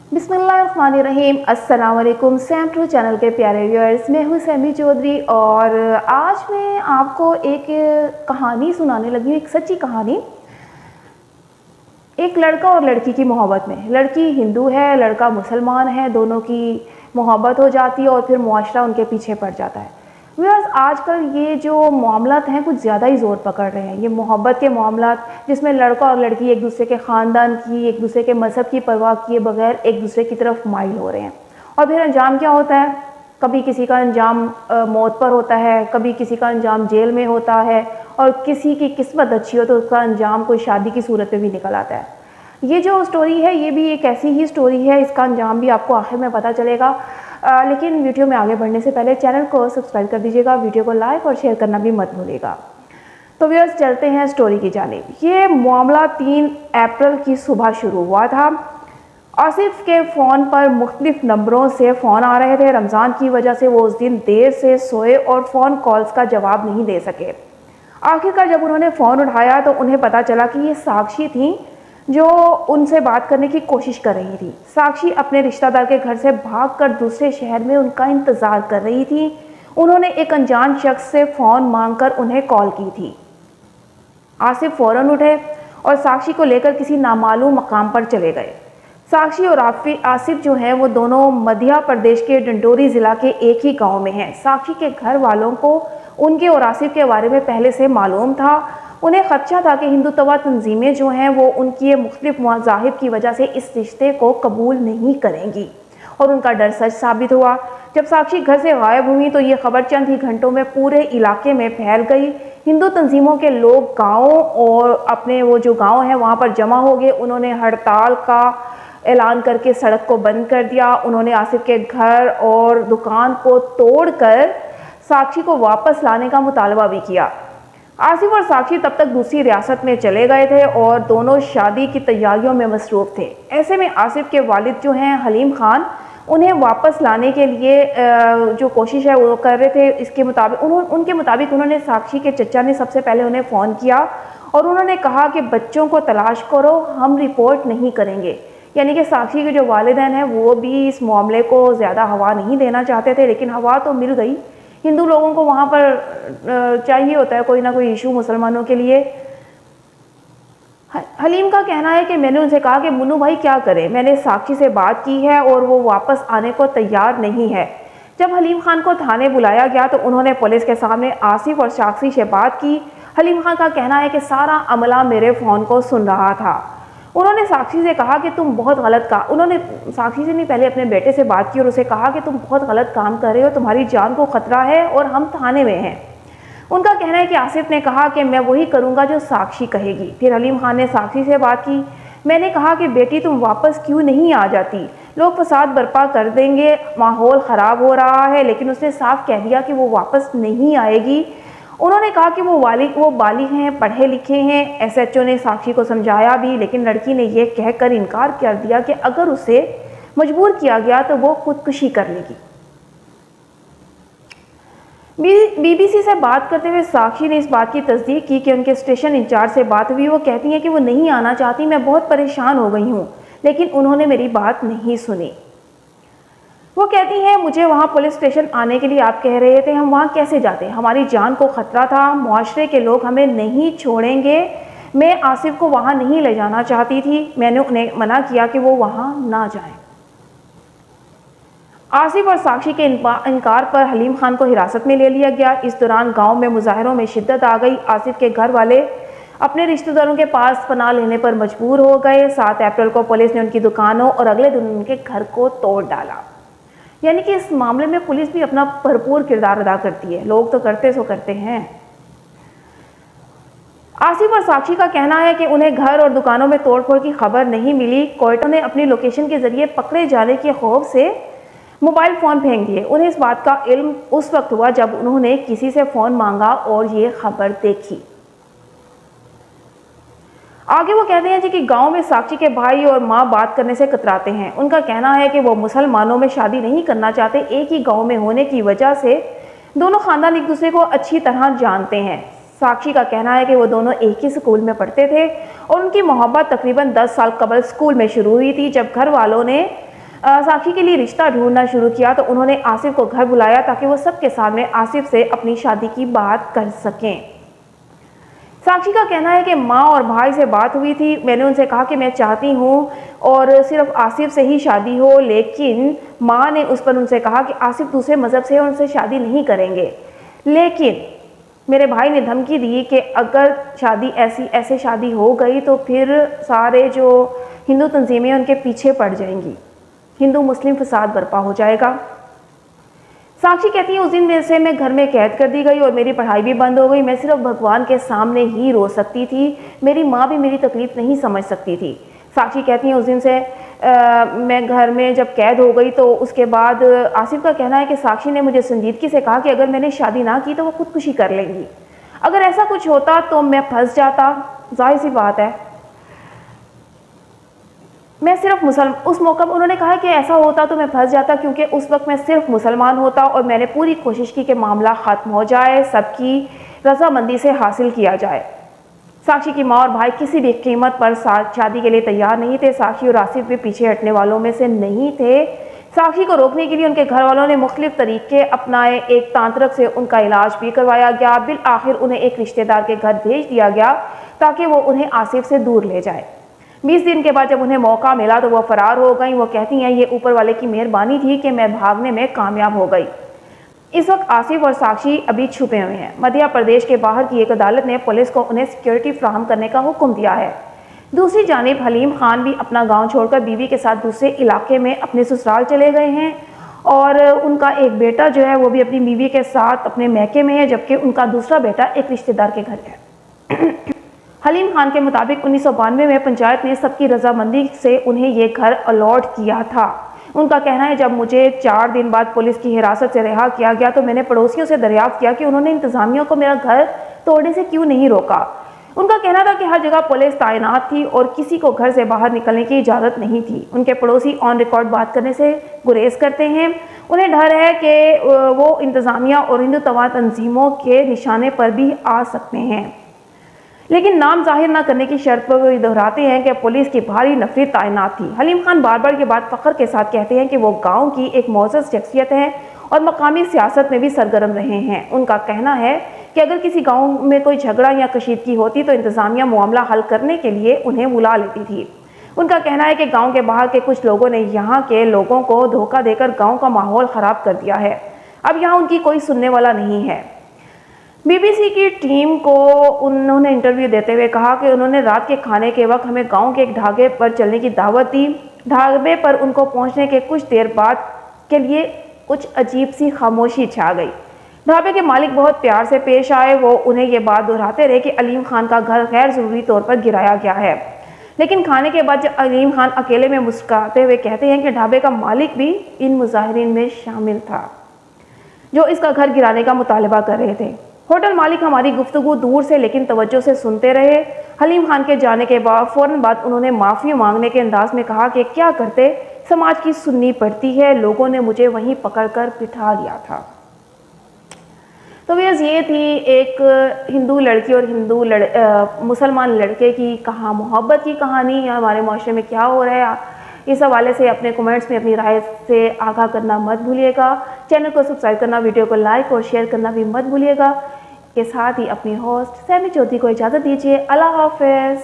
बिस्मिल्लाहिर्रहमानिर्रहीम। अस्सलाम वालेकुम सैम ट्रू चैनल के प्यारे व्यूअर्स, मैं हूँ सैमी चौधरी और आज मैं आपको एक कहानी सुनाने लगी हूँ, एक सच्ची कहानी। एक लड़का और लड़की की मोहब्बत में, लड़की हिंदू है, लड़का मुसलमान है, दोनों की मोहब्बत हो जाती है और फिर मुआशरा उनके पीछे पड़ जाता है। व्यूअर्स, आजकल ये जो मामलात हैं कुछ ज़्यादा ही ज़ोर पकड़ रहे हैं। ये मोहब्बत के मामलात जिसमें लड़का और लड़की एक दूसरे के ख़ानदान की, एक दूसरे के मज़हब की परवाह किए बगैर एक दूसरे की तरफ माइल हो रहे हैं। और फिर अंजाम क्या होता है? कभी किसी का अंजाम मौत पर होता है, कभी किसी का अंजाम जेल में होता है और किसी की किस्मत अच्छी हो तो उसका अंजाम कोई शादी की सूरत में भी निकल आता है। ये जो स्टोरी है ये भी एक ऐसी ही स्टोरी है, इसका अंजाम भी आपको आखिर में पता चलेगा। लेकिन वीडियो में आगे बढ़ने से पहले चैनल को सब्सक्राइब कर दीजिएगा, वीडियो को लाइक और शेयर करना भी मत भूलिएगा। तो व्यूअर्स, चलते हैं स्टोरी की जानिब। ये मामला 3 अप्रैल की सुबह शुरू हुआ था। आसिफ के फ़ोन पर मुख्तलिफ नंबरों से फ़ोन आ रहे थे। रमज़ान की वजह से वो उस दिन देर से सोए और फ़ोन कॉल्स का जवाब नहीं दे सके। आखिरकार जब उन्होंने फ़ोन उठाया तो उन्हें पता चला कि ये साक्षी थी जो उनसे बात करने की कोशिश कर रही थी। साक्षी अपने रिश्तेदार के घर से भागकर दूसरे शहर में उनका इंतज़ार कर रही थी। उन्होंने एक अनजान शख्स से फ़ोन मांगकर उन्हें कॉल की थी। आसिफ फ़ौरन उठे और साक्षी को लेकर किसी नामालूम मकाम पर चले गए। साक्षी और आसिफ जो हैं वो दोनों मध्य प्रदेश के डिंडोरी ज़िला के एक ही गांव में हैं। साक्षी के घर वालों को उनके और आसिफ के बारे में पहले से मालूम था। उन्हें खदशा था कि हिंदुत्व तंजीमें जो हैं वो उनकी ये मुख्तलिफ मज़ाहिब की वजह से इस रिश्ते को कबूल नहीं करेंगी और उनका डर सच साबित हुआ। जब साक्षी घर से गायब हुई तो ये खबर चंद ही घंटों में पूरे इलाके में फैल गई। हिंदू तंजीमों के लोग गाँव और अपने वो जो गाँव है वहाँ पर जमा हो गए। उन्होंने हड़ताल का ऐलान करके सड़क को बंद कर दिया। उन्होंने आसिफ के घर और दुकान को तोड़कर साक्षी को वापस लाने का मुतालबा भी किया। आसिफ और साक्षी तब तक दूसरी रियासत में चले गए थे और दोनों शादी की तैयारियों में मसरूफ़ थे। ऐसे में आसिफ के वालिद जो हैं हलीम खान, उन्हें वापस लाने के लिए जो कोशिश है वो कर रहे थे। इसके मुताबिक उनके मुताबिक उन्होंने साक्षी के चचा ने सबसे पहले उन्हें फ़ोन किया और उन्होंने कहा कि बच्चों को तलाश करो, हम रिपोर्ट नहीं करेंगे। यानी कि साक्षी के जो वालिदैन हैं वो भी इस मामले को ज़्यादा हवा नहीं देना चाहते थे, लेकिन हवा तो मिल गई। हिंदू लोगों को वहाँ पर चाहिए होता है कोई ना कोई इशू मुसलमानों के लिए। हलीम का कहना है कि मैंने उनसे कहा कि मुन्नू भाई क्या करें, मैंने साक्षी से बात की है और वो वापस आने को तैयार नहीं है। जब हलीम खान को थाने बुलाया गया तो उन्होंने पुलिस के सामने आसिफ और साक्षी से बात की। हलीम खान का कहना है कि सारा अमला मेरे फ़ोन को सुन रहा था। उन्होंने साक्षी से कहा कि तुम बहुत गलत काम, उन्होंने साक्षी से नहीं पहले अपने बेटे से बात की और उसे कहा कि तुम बहुत गलत काम कर रहे हो, तुम्हारी जान को ख़तरा है और हम थाने में हैं। उनका कहना है कि आसिफ ने कहा कि मैं वही करूंगा जो साक्षी कहेगी। फिर हलीम खान ने साक्षी से बात की। मैंने कहा कि बेटी तुम वापस क्यों नहीं आ जाती, लोग फसाद बर्पा कर देंगे, माहौल ख़राब हो रहा है। लेकिन उसने साफ कह दिया कि वो वापस नहीं आएगी। उन्होंने कहा कि वो बालिग हैं, पढ़े लिखे हैं। एसएचओ ने साक्षी को समझाया भी, लेकिन लड़की ने यह कहकर इनकार कर दिया कि अगर उसे मजबूर किया गया तो वो खुदकुशी कर लेगी। बीबीसी से बात करते हुए साक्षी ने इस बात की तस्दीक की कि उनके स्टेशन इंचार्ज से बात हुई। वो कहती हैं कि वो नहीं आना चाहती, मैं बहुत परेशान हो गई हूँ, लेकिन उन्होंने मेरी बात नहीं सुनी। वो कहती हैं मुझे वहाँ पुलिस स्टेशन आने के लिए आप कह रहे थे, हम वहाँ कैसे जाते, हमारी जान को ख़तरा था, मुआशरे के लोग हमें नहीं छोड़ेंगे। मैं आसिफ को वहाँ नहीं ले जाना चाहती थी, मैंने उन्हें मना किया कि वो वहाँ ना जाएं। आसिफ और साक्षी के इनकार पर हलीम खान को हिरासत में ले लिया गया। इस दौरान गाँव में मुजाहरों में शिद्दत आ गई। आसिफ के घर वाले अपने रिश्तेदारों के पास पनाह लेने पर मजबूर हो गए। 7 अप्रैल को पुलिस ने उनकी दुकानों और अगले दिन उनके घर को तोड़ डाला। यानी कि इस मामले में पुलिस भी अपना भरपूर किरदार अदा करती है, लोग तो करते सो करते हैं। आसिफ और साक्षी का कहना है कि उन्हें घर और दुकानों में तोड़फोड़ की खबर नहीं मिली। कोयटों ने अपनी लोकेशन के जरिए पकड़े जाने के खौफ से मोबाइल फ़ोन फेंक दिए। उन्हें इस बात का इल्म उस वक्त हुआ जब उन्होंने किसी से फ़ोन मांगा और ये खबर देखी। आगे वो कहते हैं जी कि गांव में साक्षी के भाई और माँ बात करने से कतराते हैं। उनका कहना है कि वो मुसलमानों में शादी नहीं करना चाहते। एक ही गांव में होने की वजह से दोनों खानदान एक दूसरे को अच्छी तरह जानते हैं। साक्षी का कहना है कि वो दोनों एक ही स्कूल में पढ़ते थे और उनकी मोहब्बत तकरीबन 10 साल कबल स्कूल में शुरू हुई थी, जब घर वालों ने साक्षी के लिए रिश्ता ढूंढना शुरू किया तो उन्होंने आसिफ को घर बुलाया ताकि वो सबके सामने आसिफ से अपनी शादी की बात कर सकें। साक्षी का कहना है कि माँ और भाई से बात हुई थी, मैंने उनसे कहा कि मैं चाहती हूँ और सिर्फ आसिफ से ही शादी हो, लेकिन माँ ने उस पर उनसे कहा कि आसिफ दूसरे मज़हब से है, उनसे शादी नहीं करेंगे। लेकिन मेरे भाई ने धमकी दी कि अगर शादी ऐसे शादी हो गई तो फिर सारे जो हिंदू तंजीमें उनके पीछे पड़ जाएंगी, हिंदू मुस्लिम फसाद बर्पा हो जाएगा। साक्षी कहती है उस दिन में से मैं घर में कैद कर दी गई और मेरी पढ़ाई भी बंद हो गई। मैं सिर्फ भगवान के सामने ही रो सकती थी, मेरी माँ भी मेरी तकलीफ नहीं समझ सकती थी। साक्षी कहती है उस दिन से मैं घर में जब कैद हो गई तो उसके बाद आसिफ का कहना है कि साक्षी ने मुझे संजीदगी से कहा कि अगर मैंने शादी ना की तो वो खुदकुशी कर लेंगी। अगर ऐसा कुछ होता तो मैं फंस जाता, जाहिर सी बात है। मैं सिर्फ उस मौका पर उन्होंने कहा कि ऐसा होता तो मैं फंस जाता, क्योंकि उस वक्त मैं सिर्फ मुसलमान होता और मैंने पूरी कोशिश की कि मामला ख़त्म हो जाए, सबकी रजामंदी से हासिल किया जाए। साक्षी की माँ और भाई किसी भी कीमत पर शादी के लिए तैयार नहीं थे। साक्षी और आसिफ भी पीछे हटने वालों में से नहीं थे। साक्षी को रोकने के लिए उनके घर वालों ने मुख्तलिफ तरीके अपनाए। एक तांत्रिक से उनका इलाज भी करवाया गया। बिल आखिर उन्हें एक रिश्तेदार के घर भेज दिया गया ताकि वो उन्हें आसिफ से दूर ले जाए। 20 दिन के बाद जब उन्हें मौका मिला तो वो फरार हो गई। वो कहती हैं ये ऊपर वाले की मेहरबानी थी कि मैं भागने में कामयाब हो गई। इस वक्त आसिफ और साक्षी अभी छुपे हुए हैं। मध्य प्रदेश के बाहर की एक अदालत ने पुलिस को उन्हें सिक्योरिटी फराहम करने का हुक्म दिया है। दूसरी जानिब हलीम खान भी अपना गांव छोड़कर बीवी के साथ दूसरे इलाके में अपने ससुराल चले गए हैं और उनका एक बेटा जो है वो भी अपनी बीवी के साथ अपने मैके में है, जबकि उनका दूसरा बेटा एक रिश्तेदार के घर है। हलीम खान के मुताबिक 1992 में पंचायत ने सबकी रजामंदी से उन्हें ये घर अलॉट किया था। उनका कहना है जब मुझे 4 दिन बाद पुलिस की हिरासत से रिहा किया गया तो मैंने पड़ोसियों से दरियाफ्त किया कि उन्होंने इंतजामिया को मेरा घर तोड़ने से क्यों नहीं रोका। उनका कहना था कि हर जगह पुलिस तैनात थी और किसी को घर से बाहर निकलने की इजाज़त नहीं थी। उनके पड़ोसी ऑन रिकॉर्ड बात करने से गुरेज करते हैं। उन्हें डर है कि वो इंतजामिया और हिंदू तवा तंजीमों के निशाने पर भी आ सकते हैं, लेकिन नाम जाहिर न करने की शर्त पर वो दोहराते हैं कि पुलिस की भारी नफरी तैनात थी। हलीम खान बार बार के बाद फख्र के साथ कहते हैं कि वो गांव की एक मोअज़्ज़ज़ शख्सियत हैं और मकामी सियासत में भी सरगर्म रहे हैं। उनका कहना है कि अगर किसी गांव में कोई झगड़ा या कशीदगी होती तो इंतज़ामिया मामला हल करने के लिए उन्हें बुला लेती थी। उनका कहना है कि गाँव के बाहर के कुछ लोगों ने यहाँ के लोगों को धोखा देकर गाँव का माहौल ख़राब कर दिया है। अब यहाँ उनकी कोई सुनने वाला नहीं है। बीबीसी की टीम को उन्होंने इंटरव्यू देते हुए कहा कि उन्होंने रात के खाने के वक्त हमें गांव के एक ढाबे पर चलने की दावत दी। ढाबे पर उनको पहुंचने के कुछ देर बाद के लिए कुछ अजीब सी खामोशी छा गई। ढाबे के मालिक बहुत प्यार से पेश आए। वो उन्हें ये बात दोहराते रहे कि अलीम खान का घर गैर ज़रूरी तौर पर गिराया गया है, लेकिन खाने के बाद जब अलीम खान अकेले में मुस्कुराते हुए कहते हैं कि ढाबे का मालिक भी इन मुजाहिरीन में शामिल था जो इसका घर गिराने का मुतालबा कर रहे थे। होटल मालिक हमारी गुफ्तगू दूर से लेकिन तवज्जो से सुनते रहे। हलीम खान के जाने के बाद फ़ौरन बाद उन्होंने माफ़ी मांगने के अंदाज में कहा कि क्या करते, समाज की सुननी पड़ती है, लोगों ने मुझे वहीं पकड़कर बिठा लिया था। तो बस ये थी एक हिंदू लड़की और मुसलमान लड़के की मोहब्बत की कहानी। हमारे माशरे में क्या हो रहा है, इस हवाले से अपने कमेंट्स में अपनी राय से आगाह करना मत भूलिएगा। चैनल को सब्सक्राइब करना, वीडियो को लाइक और शेयर करना भी मत भूलिएगा। के साथ ही अपनी होस्ट सैमी चौधरी को इजाज़त दीजिए। अल्लाह हाफ़िज़।